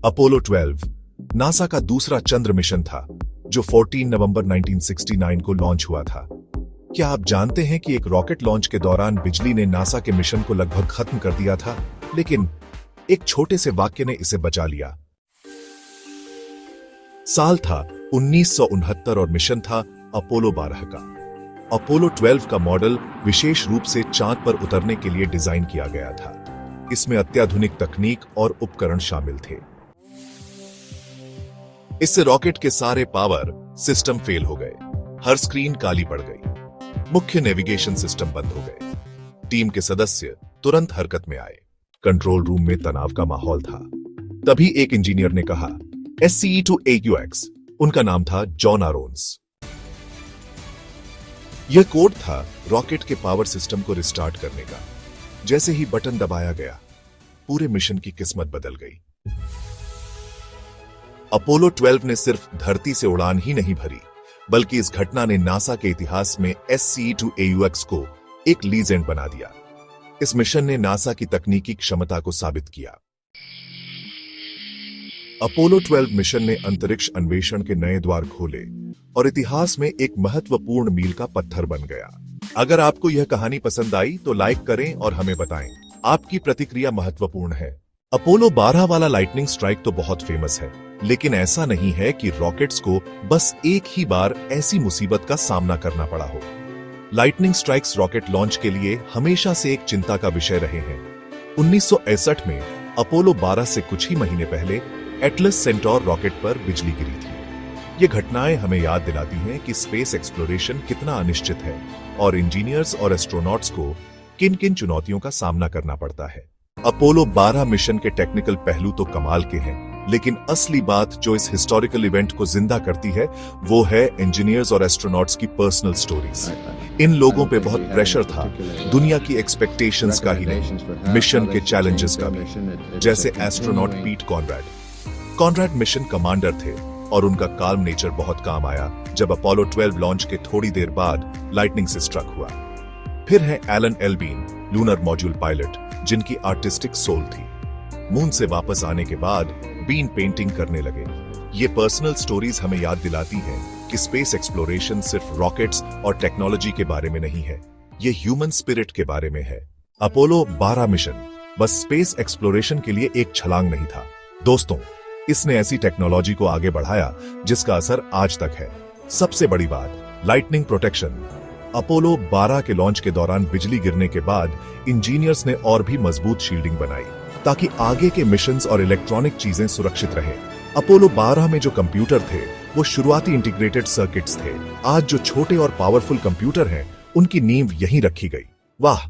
Apollo 12 NASA का दूसरा चंद्र mission था जो 14 नवंबर 1969 को लॉन्च हुआ था। क्या आप जानते हैं कि एक रॉकेट लॉन्च के दौरान बिजली ने नासा के मिशन को लगभग खत्म कर दिया था, लेकिन एक छोटे से वाक्य ने इसे बचा लिया। साल था 1969 और मिशन था अपोलो 12 का। अपोलो 12 का मॉडल विशेष रूप से चांद पर उतरने के लिए डिजाइन किया गया था। इसमें अत्याधुनिक तकनीक और उपकरण शामिल थे। इससे रॉकेट के सारे पावर सिस्टम फेल हो गए, हर स्क्रीन काली पड़ गई, मुख्य नेविगेशन सिस्टम बंद हो गए। टीम के सदस्य तुरंत हरकत में आए। कंट्रोल रूम में तनाव का माहौल था। तभी एक इंजीनियर ने कहा, SCE-2AUX, उनका नाम था जॉन आरोन्स। यह कोड था रॉकेट के पावर सिस्टम को रिस्टार्ट करने का। जैसे ही बटन दबाया गया, पूरे मिशन की किस्मत बदल गई। अपोलो 12 ने सिर्फ धरती से उड़ान ही नहीं भरी, बल्कि इस घटना ने नासा के इतिहास में SCE-2AUX को एक लीजेंड बना दिया। इस मिशन ने नासा की तकनीकी क्षमता को साबित किया। अपोलो 12 मिशन ने अंतरिक्ष अन्वेषण के नए द्वार खोले और इतिहास में एक महत्वपूर्ण मील का पत्थर बन गया। अगर आपको यह कहानी पसंद आई तो लाइक करें और हमें बताएं। आपकी प्रतिक्रिया महत्वपूर्ण है। अपोलो 12 वाला लाइटनिंग स्ट्राइक तो बहुत फेमस है, लेकिन ऐसा नहीं है कि रॉकेट्स को बस एक ही बार ऐसी मुसीबत का सामना करना पड़ा हो। लाइटनिंग स्ट्राइक्स रॉकेट लॉन्च के लिए हमेशा से एक चिंता का विषय रहे हैं। 1961 में अपोलो 12 से कुछ ही महीने पहले एटलस सेंटोर रॉकेट पर बिजली गिरी थी। ये घटनाएं हमें याद दिलाती हैं कि स्पेस एक्सप्लोरेशन कितना अनिश्चित है और इंजीनियर्स और एस्ट्रोनॉट्स को किन किन चुनौतियों का सामना करना पड़ता है। अपोलो 12 मिशन के टेक्निकल पहलू तो कमाल के हैं, लेकिन असली बात जो इस हिस्टोरिकल इवेंट को जिंदा करती है वो है इंजीनियर्स और एस्ट्रोनॉट्स की पर्सनल स्टोरीज। इन लोगों पे बहुत प्रेशर था, दुनिया की एक्सपेक्टेशंस का ही नहीं, मिशन के चैलेंजेस का भी। जैसे एस्ट्रोनॉट पीट कॉनराड मिशन कमांडर थे और उनका काल्म नेचर बहुत काम आया जब अपोलो 12 लॉन्च के थोड़ी देर बाद लाइटनिंग से स्ट्रक हुआ। फिर है Alan L Bean, lunar module pilot, जिनकी आर्टिस्टिक सोल थी। मून से वापस आने के बाद बीन पेंटिंग करने लगे। ये पर्सनल स्टोरीज हमें याद दिलाती हैं कि स्पेस एक्सप्लोरेशन सिर्फ रॉकेट्स और टेक्नोलॉजी के बारे में नहीं है, ये ह्यूमन स्पिरिट के बारे में है। अपोलो 12 मिशन बस स्पेस एक्सप्लोरेशन के लिए एक छलांग नहीं था दोस्तों, इसने ऐसी टेक्नोलॉजी को आगे बढ़ाया जिसका असर आज तक है। सबसे बड़ी बात, लाइटनिंग प्रोटेक्शन। अपोलो 12 के लॉन्च के दौरान बिजली गिरने के बाद इंजीनियर्स ने और भी मजबूत शील्डिंग बनाई ताकि आगे के मिशंस और इलेक्ट्रॉनिक चीजें सुरक्षित रहें। अपोलो 12 में जो कंप्यूटर थे वो शुरुआती इंटीग्रेटेड सर्किट्स थे। आज जो छोटे और पावरफुल कंप्यूटर हैं, उनकी नींव यहीं रखी गई। वाह,